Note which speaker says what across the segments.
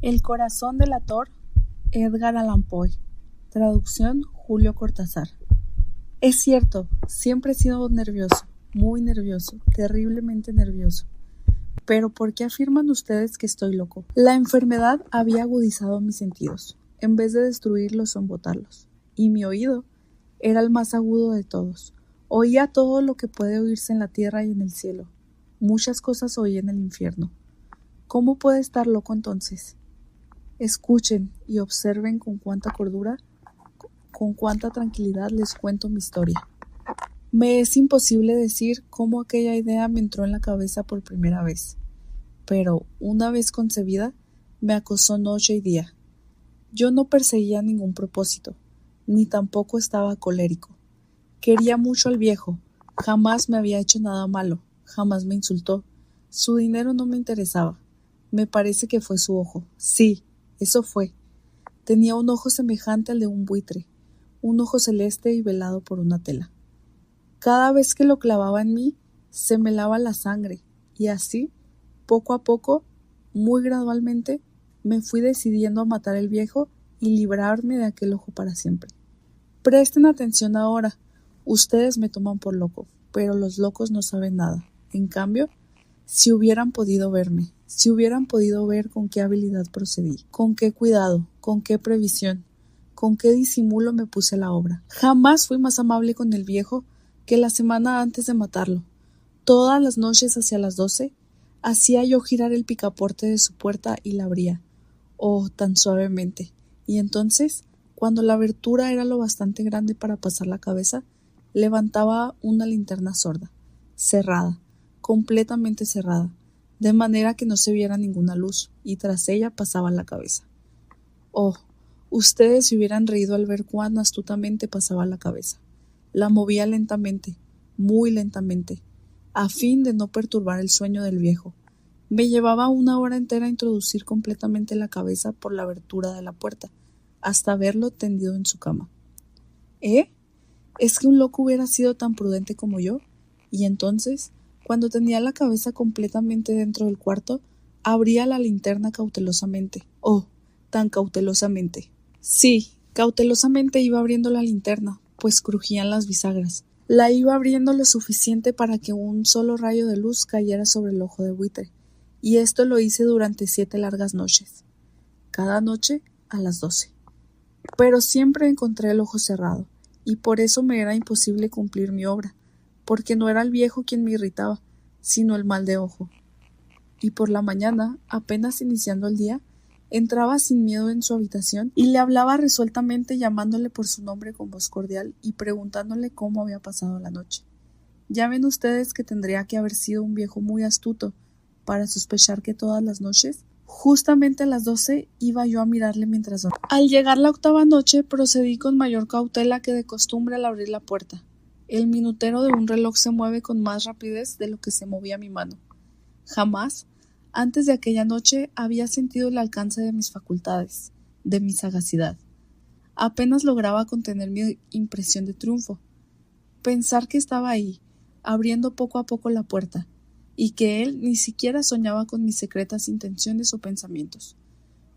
Speaker 1: El corazón delator, Edgar Allan Poe. Traducción, Julio Cortázar. Es cierto, siempre he sido nervioso, muy nervioso, terriblemente nervioso. Pero ¿por qué afirman ustedes que estoy loco? La enfermedad había agudizado mis sentidos, en vez de destruirlos o embotarlos. Y mi oído era el más agudo de todos. Oía todo lo que puede oírse en la tierra y en el cielo. Muchas cosas oí en el infierno. ¿Cómo puede estar loco entonces? Escuchen y observen con cuánta cordura, con cuánta tranquilidad les cuento mi historia. Me es imposible decir cómo aquella idea me entró en la cabeza por primera vez, pero una vez concebida, me acosó noche y día. Yo no perseguía ningún propósito, ni tampoco estaba colérico. Quería mucho al viejo, jamás me había hecho nada malo, jamás me insultó. Su dinero no me interesaba. Me parece que fue su ojo. Sí, eso fue. Tenía un ojo semejante al de un buitre, un ojo celeste y velado por una tela. Cada vez que lo clavaba en mí, se me helaba la sangre, y así, poco a poco, muy gradualmente, me fui decidiendo a matar al viejo y librarme de aquel ojo para siempre. Presten atención ahora. Ustedes me toman por loco, pero los locos no saben nada. En cambio, si hubieran podido verme, si hubieran podido ver con qué habilidad procedí, con qué cuidado, con qué previsión, con qué disimulo me puse a la obra. Jamás fui más amable con el viejo que la semana antes de matarlo. Todas las noches hacia las 12, hacía yo girar el picaporte de su puerta y la abría. Oh, tan suavemente. Y entonces, cuando la abertura era lo bastante grande para pasar la cabeza, levantaba una linterna sorda, cerrada, completamente cerrada, de manera que no se viera ninguna luz, y tras ella pasaba la cabeza. Oh, ustedes se hubieran reído al ver cuán astutamente pasaba la cabeza. La movía lentamente, muy lentamente, a fin de no perturbar el sueño del viejo. Me llevaba una hora entera a introducir completamente la cabeza por la abertura de la puerta, hasta verlo tendido en su cama. ¿Es que un loco hubiera sido tan prudente como yo? Y entonces, cuando tenía la cabeza completamente dentro del cuarto, abría la linterna cautelosamente. Oh, tan cautelosamente. Sí, cautelosamente iba abriendo la linterna, pues crujían las bisagras. La iba abriendo lo suficiente para que un solo rayo de luz cayera sobre el ojo de buitre, y esto lo hice durante 7 largas noches. Cada noche a las 12. Pero siempre encontré el ojo cerrado, y por eso me era imposible cumplir mi obra, porque no era el viejo quien me irritaba, sino el mal de ojo. Y por la mañana, apenas iniciando el día, entraba sin miedo en su habitación y le hablaba resueltamente, llamándole por su nombre con voz cordial y preguntándole cómo había pasado la noche. Ya ven ustedes que tendría que haber sido un viejo muy astuto para sospechar que todas las noches, justamente a las 12, iba yo a mirarle mientras dormía. Al llegar la 8ª noche, procedí con mayor cautela que de costumbre al abrir la puerta. El minutero de un reloj se mueve con más rapidez de lo que se movía mi mano. Jamás, antes de aquella noche, había sentido el alcance de mis facultades, de mi sagacidad. Apenas lograba contener mi impresión de triunfo. Pensar que estaba ahí, abriendo poco a poco la puerta, y que él ni siquiera soñaba con mis secretas intenciones o pensamientos.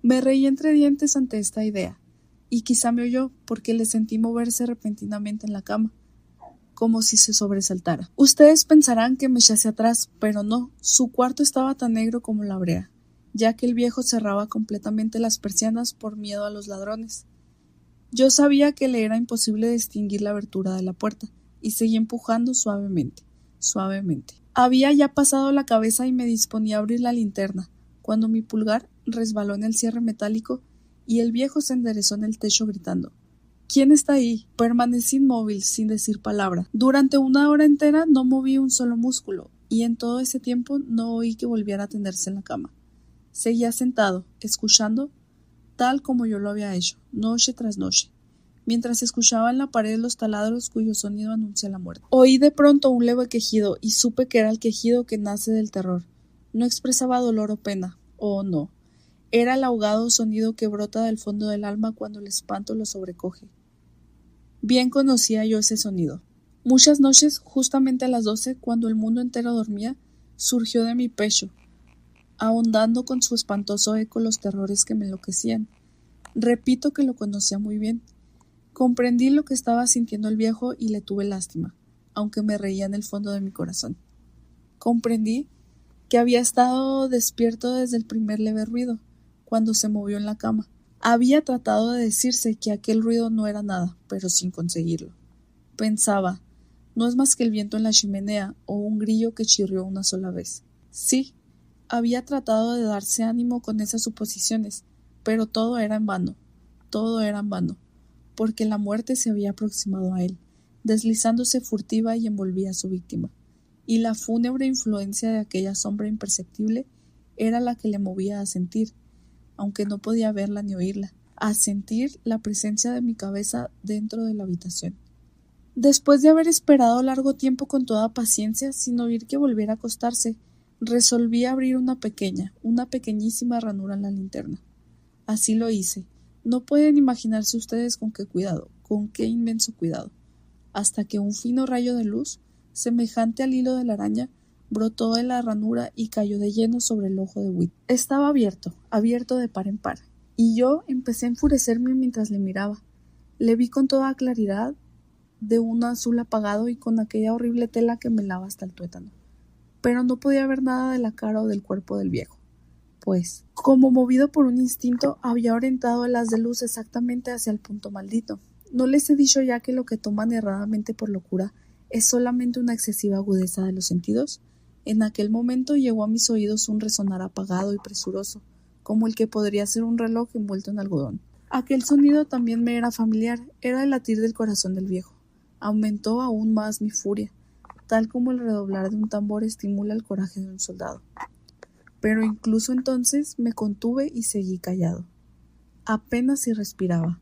Speaker 1: Me reí entre dientes ante esta idea, y quizá me oyó porque le sentí moverse repentinamente en la cama, como si se sobresaltara. Ustedes pensarán que me eché hacia atrás, pero no, su cuarto estaba tan negro como la brea, ya que el viejo cerraba completamente las persianas por miedo a los ladrones. Yo sabía que le era imposible distinguir la abertura de la puerta, y seguí empujando suavemente, suavemente. Había ya pasado la cabeza y me disponía a abrir la linterna, cuando mi pulgar resbaló en el cierre metálico y el viejo se enderezó en el techo gritando: ¿Quién está ahí? Permanecí inmóvil, sin decir palabra. Durante una hora entera no moví un solo músculo, y en todo ese tiempo no oí que volviera a tenderse en la cama. Seguía sentado, escuchando, tal como yo lo había hecho, noche tras noche, mientras escuchaba en la pared los taladros cuyo sonido anuncia la muerte. Oí de pronto un leve quejido, y supe que era el quejido que nace del terror. No expresaba dolor o pena, oh no. Era el ahogado sonido que brota del fondo del alma cuando el espanto lo sobrecoge. Bien conocía yo ese sonido. Muchas noches, justamente a las 12, cuando el mundo entero dormía, surgió de mi pecho, ahondando con su espantoso eco los terrores que me enloquecían. Repito que lo conocía muy bien. Comprendí lo que estaba sintiendo el viejo y le tuve lástima, aunque me reía en el fondo de mi corazón. Comprendí que había estado despierto desde el primer leve ruido, cuando se movió en la cama. Había tratado de decirse que aquel ruido no era nada, pero sin conseguirlo. Pensaba, no es más que el viento en la chimenea o un grillo que chirrió una sola vez. Sí, había tratado de darse ánimo con esas suposiciones, pero todo era en vano, porque la muerte se había aproximado a él, deslizándose furtiva y envolvía a su víctima, y la fúnebre influencia de aquella sombra imperceptible era la que le movía a sentir, aunque no podía verla ni oírla, a sentir la presencia de mi cabeza dentro de la habitación. Después de haber esperado largo tiempo con toda paciencia, sin oír que volviera a acostarse, resolví abrir una pequeñísima ranura en la linterna. Así lo hice. No pueden imaginarse ustedes con qué cuidado, con qué inmenso cuidado, hasta que un fino rayo de luz, semejante al hilo de la araña, brotó de la ranura y cayó de lleno sobre el ojo de Whit. Estaba abierto de par en par, y yo empecé a enfurecerme mientras le miraba. Le vi con toda claridad, de un azul apagado y con aquella horrible tela que me lava hasta el tuétano. Pero no podía ver nada de la cara o del cuerpo del viejo, pues, como movido por un instinto, había orientado el haz de luz exactamente hacia el punto maldito. ¿No les he dicho ya que lo que toman erradamente por locura es solamente una excesiva agudeza de los sentidos? En aquel momento llegó a mis oídos un resonar apagado y presuroso, como el que podría ser un reloj envuelto en algodón. Aquel sonido también me era familiar, era el latir del corazón del viejo. Aumentó aún más mi furia, tal como el redoblar de un tambor estimula el coraje de un soldado. Pero incluso entonces me contuve y seguí callado. Apenas si respiraba.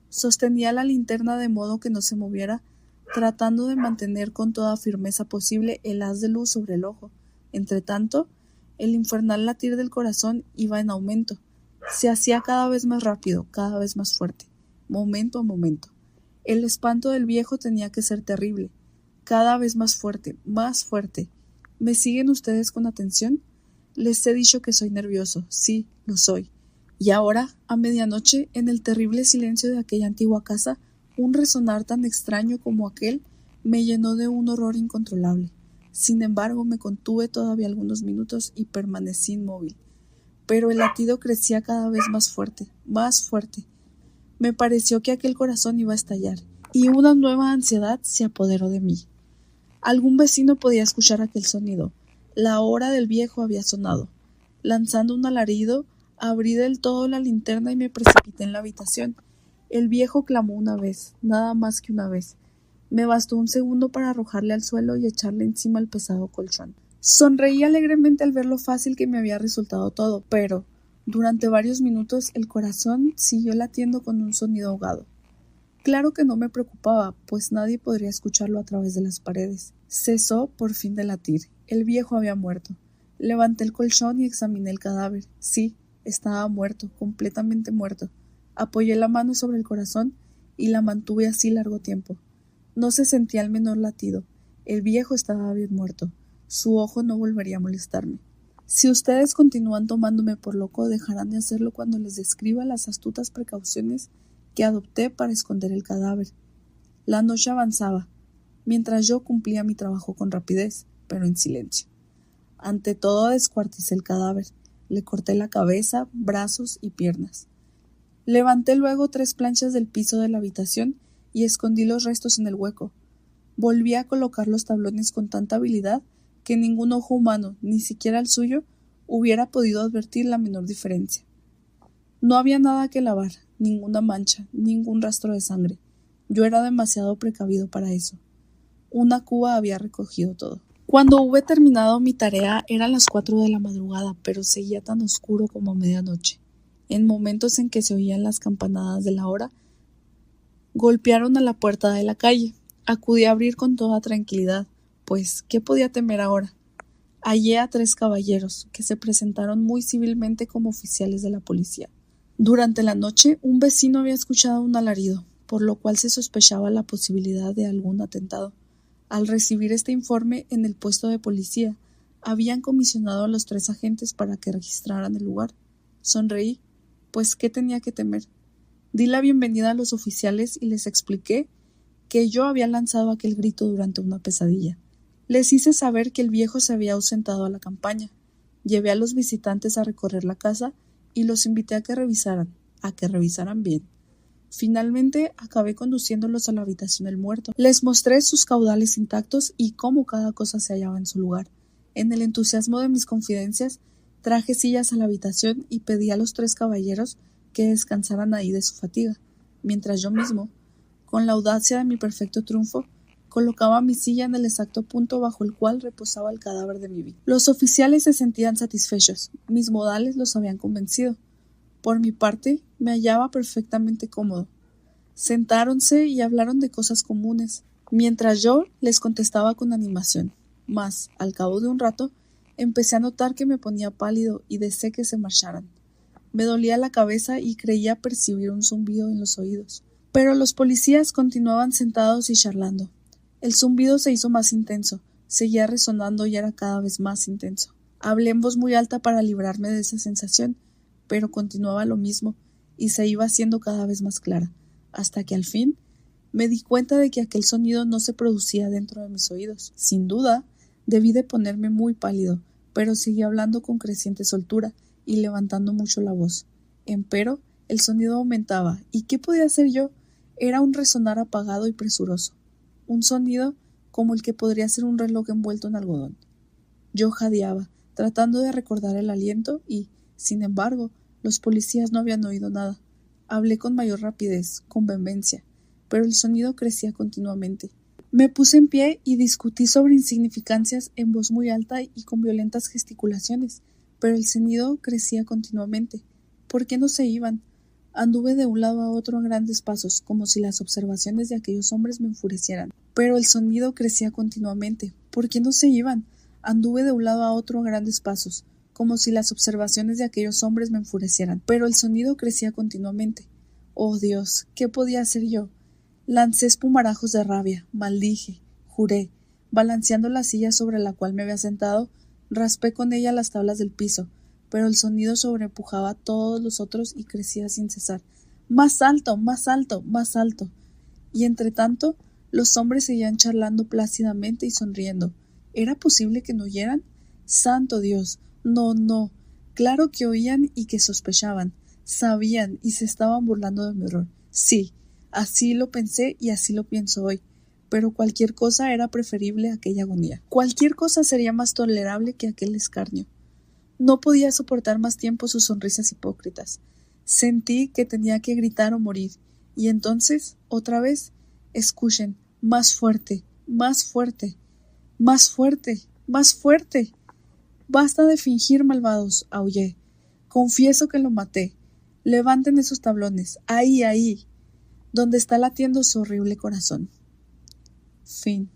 Speaker 1: Sostenía la linterna de modo que no se moviera, tratando de mantener con toda firmeza posible el haz de luz sobre el ojo. Entretanto, el infernal latir del corazón iba en aumento. Se hacía cada vez más rápido, cada vez más fuerte, momento a momento. El espanto del viejo tenía que ser terrible, cada vez más fuerte, más fuerte. ¿Me siguen ustedes con atención? Les he dicho que soy nervioso, sí, lo soy. Y ahora, a medianoche, en el terrible silencio de aquella antigua casa, un resonar tan extraño como aquel me llenó de un horror incontrolable. Sin embargo, me contuve todavía algunos minutos y permanecí inmóvil. Pero el latido crecía cada vez más fuerte, más fuerte. Me pareció que aquel corazón iba a estallar, y una nueva ansiedad se apoderó de mí. Algún vecino podía escuchar aquel sonido. La hora del viejo había sonado. Lanzando un alarido, abrí del todo la linterna y me precipité en la habitación. El viejo clamó una vez, nada más que una vez. Me bastó un segundo para arrojarle al suelo y echarle encima el pesado colchón. Sonreí alegremente al ver lo fácil que me había resultado todo, pero durante varios minutos el corazón siguió latiendo con un sonido ahogado. Claro que no me preocupaba, pues nadie podría escucharlo a través de las paredes. Cesó por fin de latir. El viejo había muerto. Levanté el colchón y examiné el cadáver. Sí, estaba muerto, completamente muerto. Apoyé la mano sobre el corazón y la mantuve así largo tiempo. No se sentía el menor latido. El viejo estaba bien muerto. Su ojo no volvería a molestarme. Si ustedes continúan tomándome por loco, dejarán de hacerlo cuando les describa las astutas precauciones que adopté para esconder el cadáver. La noche avanzaba, mientras yo cumplía mi trabajo con rapidez, pero en silencio. Ante todo descuarticé el cadáver, le corté la cabeza, brazos y piernas. Levanté luego 3 planchas del piso de la habitación y escondí los restos en el hueco. Volví a colocar los tablones con tanta habilidad que ningún ojo humano, ni siquiera el suyo, hubiera podido advertir la menor diferencia. No había nada que lavar, ninguna mancha, ningún rastro de sangre. Yo era demasiado precavido para eso. Una cuba había recogido todo. Cuando hube terminado mi tarea eran las 4 de la madrugada, pero seguía tan oscuro como medianoche. En momentos en que se oían las campanadas de la hora, golpearon a la puerta de la calle. Acudí a abrir con toda tranquilidad, pues, ¿qué podía temer ahora? Hallé a 3 caballeros, que se presentaron muy civilmente como oficiales de la policía. Durante la noche, un vecino había escuchado un alarido, por lo cual se sospechaba la posibilidad de algún atentado. Al recibir este informe en el puesto de policía, Habían comisionado a los 3 agentes para que registraran el lugar. Sonreí, pues ¿qué tenía que temer? Di la bienvenida a los oficiales y les expliqué que yo había lanzado aquel grito durante una pesadilla. Les hice saber que el viejo se había ausentado a la campaña. Llevé a los visitantes a recorrer la casa y los invité a que revisaran bien. Finalmente acabé conduciéndolos a la habitación del muerto. Les mostré sus caudales intactos y cómo cada cosa se hallaba en su lugar. En el entusiasmo de mis confidencias, traje sillas a la habitación y pedí a los 3 caballeros que descansaran ahí de su fatiga, mientras yo mismo, con la audacia de mi perfecto triunfo, colocaba mi silla en el exacto punto bajo el cual reposaba el cadáver de mi víctima. Los oficiales se sentían satisfechos, mis modales los habían convencido. Por mi parte, me hallaba perfectamente cómodo. Sentáronse y hablaron de cosas comunes, mientras yo les contestaba con animación. Mas, al cabo de un rato, empecé a notar que me ponía pálido y deseé que se marcharan. Me dolía la cabeza y creía percibir un zumbido en los oídos. Pero los policías continuaban sentados y charlando. El zumbido se hizo más intenso, seguía resonando y era cada vez más intenso. Hablé en voz muy alta para librarme de esa sensación, pero continuaba lo mismo y se iba haciendo cada vez más clara, hasta que al fin me di cuenta de que aquel sonido no se producía dentro de mis oídos. Sin duda, debí de ponerme muy pálido, pero seguí hablando con creciente soltura y levantando mucho la voz. Empero, el sonido aumentaba, ¿y qué podía hacer yo? Era un resonar apagado y presuroso, un sonido como el que podría ser un reloj envuelto en algodón. Yo jadeaba, tratando de recordar el aliento y, sin embargo, los policías no habían oído nada. Hablé con mayor rapidez, con vehemencia, pero el sonido crecía continuamente. Me puse en pie y discutí sobre insignificancias en voz muy alta y con violentas gesticulaciones, pero el sonido crecía continuamente. ¿Por qué no se iban? Anduve de un lado a otro a grandes pasos, como si las observaciones de aquellos hombres me enfurecieran. Pero el sonido crecía continuamente. ¿Por qué no se iban? Anduve de un lado a otro a grandes pasos, como si las observaciones de aquellos hombres me enfurecieran. Pero el sonido crecía continuamente. Oh Dios, ¿qué podía hacer yo? Lancé espumarajos de rabia, maldije, juré. Balanceando la silla sobre la cual me había sentado, raspé con ella las tablas del piso, pero el sonido sobrepujaba a todos los otros y crecía sin cesar. ¡Más alto! ¡Más alto! ¡Más alto! Y entre tanto, los hombres seguían charlando plácidamente y sonriendo. ¿Era posible que no oyeran? ¡Santo Dios! No, no. Claro que oían y que sospechaban. Sabían y se estaban burlando de mi horror. Sí, así lo pensé y así lo pienso hoy. Pero cualquier cosa era preferible a aquella agonía. Cualquier cosa sería más tolerable que aquel escarnio. No podía soportar más tiempo sus sonrisas hipócritas. Sentí que tenía que gritar o morir. Y entonces, otra vez, escuchen, más fuerte, más fuerte, más fuerte, más fuerte. Basta de fingir, malvados, aullé. Confieso que lo maté. Levanten esos tablones. Ahí, ahí, donde está latiendo su horrible corazón. Fin.